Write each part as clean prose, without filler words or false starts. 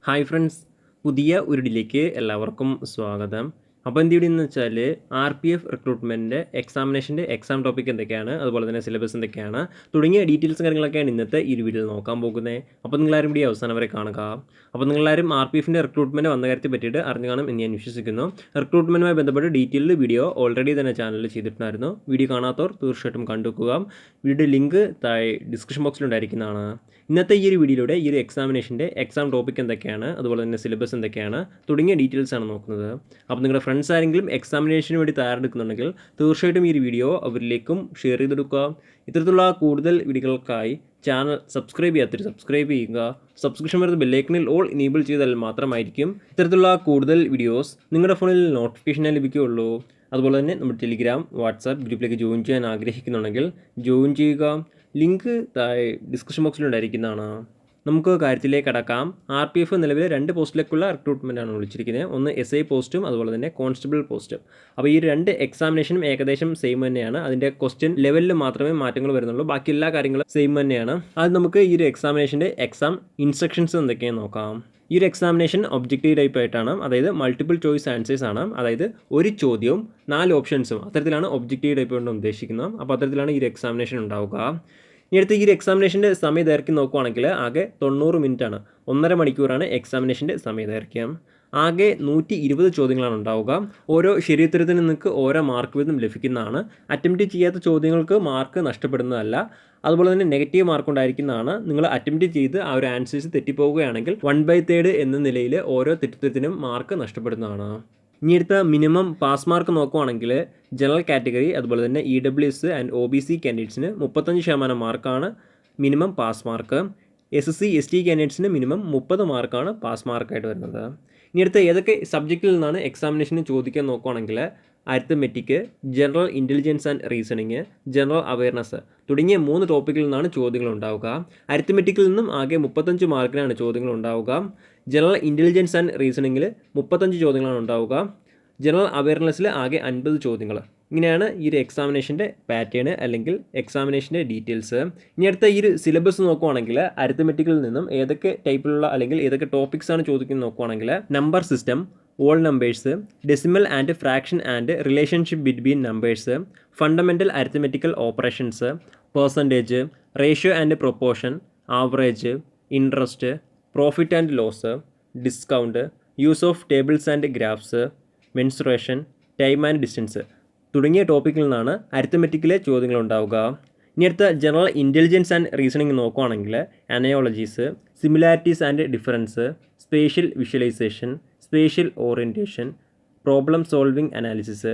Hi friends, പുതിയ ഉരുടിലേക്ക് എല്ലാവർക്കും സ്വാഗതം. അപ്പോൾ എന്തെന്ന് വെച്ചാൽ RPF റിക്രൂട്ട്മെൻറ്റിൻ്റെ എക്സാമിനേഷൻ്റെ എക്സാം ടോപ്പിക് എന്തൊക്കെയാണ്, അതുപോലെ തന്നെ സിലബസ് എന്തൊക്കെയാണ് തുടങ്ങിയ ഡീറ്റെയിൽസും കാര്യങ്ങളൊക്കെയാണ് ഇന്നത്തെ ഈ ഒരു വീഡിയോയിൽ നോക്കാൻ പോകുന്നത്. അപ്പോൾ നിങ്ങളാരും വീഡിയോ അവസാനം വരെ കാണുക. അപ്പോൾ നിങ്ങളാരും RPFൻ്റെ റിക്രൂട്ട്മെൻറ്റ് വന്ന കാര്യത്തെ പറ്റിയിട്ട് അറിഞ്ഞു കാണും എന്ന് ഞാൻ വിശ്വസിക്കുന്നു. റിക്രൂട്ട്മെൻറ്റുമായി ബന്ധപ്പെട്ട് ഡീറ്റെയിൽഡ് വീഡിയോ ഓൾറെഡി തന്നെ ചാനലിൽ ചെയ്തിട്ടുണ്ടായിരുന്നു. വീഡിയോ കാണാത്തവർ തീർച്ചയായിട്ടും കണ്ടുവെക്കുക. വീഡിയോ ലിങ്ക് താഴെ ഡിസ്ക്രിപ്ഷൻ ബോക്സിലുണ്ടായിരിക്കുന്നതാണ്. ഇന്നത്തെ ഈ ഒരു വീഡിയോയിലൂടെ ഈ ഒരു എക്സാമിനേഷൻ്റെ എക്സാം ടോപ്പിക് എന്തൊക്കെയാണ്, അതുപോലെ തന്നെ സിലബസ് എന്തൊക്കെയാണ് തുടങ്ങിയ ഡീറ്റെയിൽസാണ് നോക്കുന്നത്. അപ്പോൾ നിങ്ങളുടെ ഫ്രണ്ട്സ് ആരെങ്കിലും എക്സാമിനേഷന് വേണ്ടി തയ്യാറെടുക്കുന്നുണ്ടെങ്കിൽ തീർച്ചയായിട്ടും ഈ ഒരു വീഡിയോ അവരിലേക്കും ഷെയർ ചെയ്തെടുക്കുക. ഇത്തരത്തിലുള്ള കൂടുതൽ വീഡിയോകൾക്കായി ചാനൽ സബ്സ്ക്രൈബ് ചെയ്യാത്തവർ സബ്സ്ക്രൈബ് ചെയ്യുക. സബ്സ്ക്രിപ്ഷൻ വരുന്ന ബെല്ലൈക്കണിൽ ഓൾ ഇനേബിൾ ചെയ്താൽ മാത്രമായിരിക്കും ഇത്തരത്തിലുള്ള കൂടുതൽ വീഡിയോസ് നിങ്ങളുടെ ഫോണിൽ നോട്ടിഫിക്കേഷനായി ലഭിക്കുകയുള്ളൂ. അതുപോലെ തന്നെ നമ്മുടെ ടെലിഗ്രാം, വാട്സാപ്പ് ഗ്രൂപ്പിലേക്ക് ജോയിൻ ചെയ്യാൻ ആഗ്രഹിക്കുന്നുണ്ടെങ്കിൽ ജോയിൻ ചെയ്യുക. ലിങ്ക് താഴെ ഡിസ്ക്രിപ്ഷൻ ബോക്സിലുണ്ടായിരിക്കുന്നതാണ്. നമുക്ക് കാര്യത്തിലേക്ക് കടക്കാം. RPF നിലവിൽ 2 പോസ്റ്റിലേക്കുള്ള റിക്രൂട്ട്മെൻറ്റാണ് വിളിച്ചിരിക്കുന്നത്. ഒന്ന് SI പോസ്റ്റും അതുപോലെ തന്നെ കോൺസ്റ്റബിൾ പോസ്റ്റും. അപ്പോൾ ഈ 2 എക്സാമിനേഷനും ഏകദേശം സെയിം തന്നെയാണ്. അതിൻ്റെ ക്വസ്റ്റ്യൻ ലെവലിൽ മാത്രമേ മാറ്റങ്ങൾ വരുന്നുള്ളൂ. ബാക്കി എല്ലാ കാര്യങ്ങളും സെയിം തന്നെയാണ്. അത് നമുക്ക് ഈ ഒരു എക്സാമിനേഷൻ്റെ എക്സാം ഇൻസ്ട്രക്ഷൻസ് എന്തൊക്കെയാണെന്ന് നോക്കാം. ഈ ഒരു എക്സാമിനേഷൻ ഒബ്ജക്റ്റീവ് ടൈപ്പ് ആയിട്ടാണ്, അതായത് മൾട്ടിപ്പിൾ ചോയ്സ് ആൻസേഴ്സ് ആണ്. അതായത് ഒരു ചോദ്യവും 4 ഓപ്ഷൻസും, അത്തരത്തിലാണ് ഒബ്ജക്റ്റീവ് ടൈപ്പ് കൊണ്ട് ഉദ്ദേശിക്കുന്നത്. അപ്പോൾ അത്തരത്തിലാണ് ഈ ഒരു എക്സാമിനേഷൻ ഉണ്ടാവുക. ഇനി അടുത്ത് ഈ ഒരു എക്സാമിനേഷൻ്റെ സമയദൈർഘ്യം നോക്കുകയാണെങ്കിൽ ആകെ 90 മിനിറ്റാണ്. 1.5 മണിക്കൂറാണ് എക്സാമിനേഷൻ്റെ സമയദൈർഘ്യം. ആകെ 120 ചോദ്യങ്ങളാണ് ഉണ്ടാവുക. ഓരോ ശരിയുത്തരത്തിന് നിങ്ങൾക്ക് ഓരോ മാർക്ക് വീതം ലഭിക്കുന്നതാണ്. അറ്റംപ്റ്റ് ചെയ്യാത്ത ചോദ്യങ്ങൾക്ക് മാർക്ക് നഷ്ടപ്പെടുന്നതല്ല. അതുപോലെ തന്നെ നെഗറ്റീവ് മാർക്ക് ഉണ്ടായിരിക്കുന്നതാണ്. നിങ്ങൾ അറ്റംപ്റ്റ് ചെയ്ത് ആ ഒരു ആൻസേഴ്സ് തെറ്റിപ്പോവുകയാണെങ്കിൽ 1/3 എന്ന നിലയിൽ ഓരോ തെറ്റുത്തരത്തിനും മാർക്ക് നഷ്ടപ്പെടുന്നതാണ്. ഇനി അടുത്ത മിനിമം പാസ് മാർക്ക് നോക്കുവാണെങ്കിൽ ജനറൽ കാറ്റഗറി, അതുപോലെ തന്നെ EWS ആൻഡ് OBC കാൻഡിഡേറ്റ്സിന് 35% മാർക്കാണ് minimum pass mark. SC ST കാൻഡിഡേറ്റ്സിന് മിനിമം 30 മാർക്കാണ് പാസ് മാർക്കായിട്ട് വരുന്നത്. ഇനി അടുത്ത ഏതൊക്കെ സബ്ജക്റ്റിൽ നിന്നാണ് എക്സാമിനേഷന് ചോദിക്കാൻ നോക്കുകയാണെങ്കിൽ arithmetic, general intelligence and reasoning, general awareness തുടങ്ങിയ 3 ടോപ്പിക്കിൽ നിന്നാണ് ചോദ്യങ്ങൾ ഉണ്ടാവുക. അരിത്തമെറ്റിക്കിൽ നിന്നും ആകെ 35 മാർക്കിനാണ് ചോദ്യങ്ങൾ ഉണ്ടാവുക. ജനറൽ ഇൻ്റലിജൻസ് ആൻഡ് റീസണിങ്ങിൽ 35 ചോദ്യങ്ങളാണ് ഉണ്ടാവുക. ജനറൽ അവയർനെസ്സിൽ ആകെ 50 ചോദ്യങ്ങൾ. ഇങ്ങനെയാണ് ഈ ഒരു എക്സാമിനേഷൻ്റെ പാറ്റേൺ അല്ലെങ്കിൽ എക്സാമിനേഷൻ്റെ ഡീറ്റെയിൽസ്. ഇനി അടുത്ത ഈ ഒരു സിലബസ് നോക്കുവാണെങ്കിൽ അരിത്തമെറ്റിക്കിൽ നിന്നും ഏതൊക്കെ ടൈപ്പിലുള്ള അല്ലെങ്കിൽ ഏതൊക്കെ ടോപ്പിക്സാണ് ചോദിക്കുന്നത് നോക്കുവാണെങ്കിൽ number system, all numbers, decimal and fraction and relationship between numbers, fundamental arithmetical operations, percentage, ratio and proportion, average, interest, profit and loss, discount, use of tables and graphs, mensuration, time and distance തുടങ്ങിയ ടോപ്പിക്കിൽ നിന്നാണ് അരിത്തമെറ്റിക്കിലെ ചോദ്യങ്ങൾ ഉണ്ടാവുക. ഇനി അടുത്ത general intelligence and reasoning നോക്കുകയാണെങ്കിൽ analogies, similarities and difference, spatial visualisation, spatial orientation, problem solving analysis,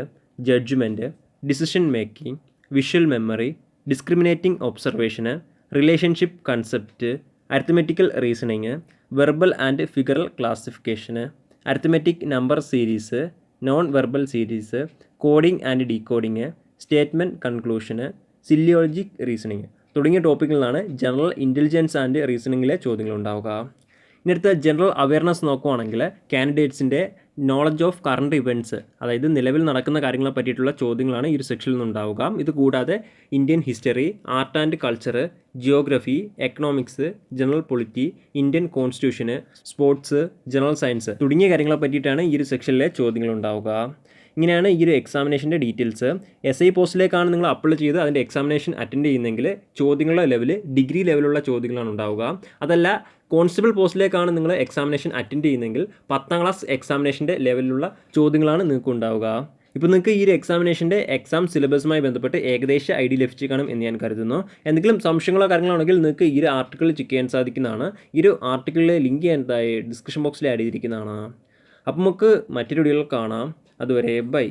judgement, decision making, visual memory, discriminating observation, relationship concept, arithmetical reasoning, verbal and figural classification, arithmetic number series, non verbal series, coding and decoding, statement conclusion, syllogistic reasoning തുടങ്ങിയ ടോപ്പിക്കിൽ നിന്നാണ് general intelligence and റീസണിങ്ങിലെ ചോദ്യങ്ങൾ ഉണ്ടാവുക. ഇനി അടുത്ത general awareness നോക്കുവാണെങ്കിൽ കാൻഡിഡേറ്റ്സിൻ്റെ knowledge of current events, അതായത് നിലവിൽ നടക്കുന്ന കാര്യങ്ങളെ പറ്റിയിട്ടുള്ള ചോദ്യങ്ങളാണ് ഈ ഒരു സെക്ഷനിൽ നിന്നുണ്ടാവുക. ഇത് കൂടാതെ Indian history, art and culture, geography, economics, general polity, Indian constitution, sports, general science തുടങ്ങിയ കാര്യങ്ങളെ പറ്റിയിട്ടാണ് ഈ ഒരു സെക്ഷനിലെ ചോദ്യങ്ങൾ ഉണ്ടാവുക. ഇങ്ങനെയാണ് ഈ ഒരു എക്സാമിനേഷൻ്റെ ഡീറ്റെയിൽസ്. SI പോസ്റ്റിലേക്കാണ് നിങ്ങൾ അപ്ലൈ ചെയ്ത് അതിൻ്റെ എക്സാമിനേഷൻ അറ്റൻഡ് ചെയ്യുന്നതെങ്കിൽ ചോദ്യങ്ങളുടെ ലെവൽ ഡിഗ്രി ലെവലുള്ള ചോദ്യങ്ങളാണ് ഉണ്ടാവുക. അതല്ല കോൺസ്റ്റബിൾ പോസ്റ്റിലേക്കാണ് നിങ്ങൾ എക്സാമിനേഷൻ അറ്റൻഡ് ചെയ്യുന്നതെങ്കിൽ 10ാം ക്ലാസ് എക്സാമിനേഷൻ്റെ ലെവലിലുള്ള ചോദ്യങ്ങളാണ് നിങ്ങൾക്ക് ഉണ്ടാവുക. ഇപ്പോൾ നിങ്ങൾക്ക് ഈ ഒരു എക്സാമിനേഷൻ്റെ എക്സാം സിലബസുമായി ബന്ധപ്പെട്ട് ഏകദേശ ഐഡിയ ലഭിച്ചു കാണും എന്ന് ഞാൻ കരുതുന്നു. എന്തെങ്കിലും സംശയങ്ങളോ കാര്യങ്ങളാണെങ്കിൽ നിങ്ങൾക്ക് ഈ ഒരു ആർട്ടിക്കിൾ ചെക്ക് ചെയ്യാൻ സാധിക്കുന്നതാണ്. ഈ ഒരു ആർട്ടിക്കിളിലെ ലിങ്ക് എന്തായി ഡിസ്ക്രിപ്ഷൻ ബോക്സിൽ ആഡ് ചെയ്തിരിക്കുന്നതാണ്. അപ്പോൾ നമുക്ക് മറ്റൊരു വീഡിയോയിൽ കാണാം. അതുവരെ ബൈ.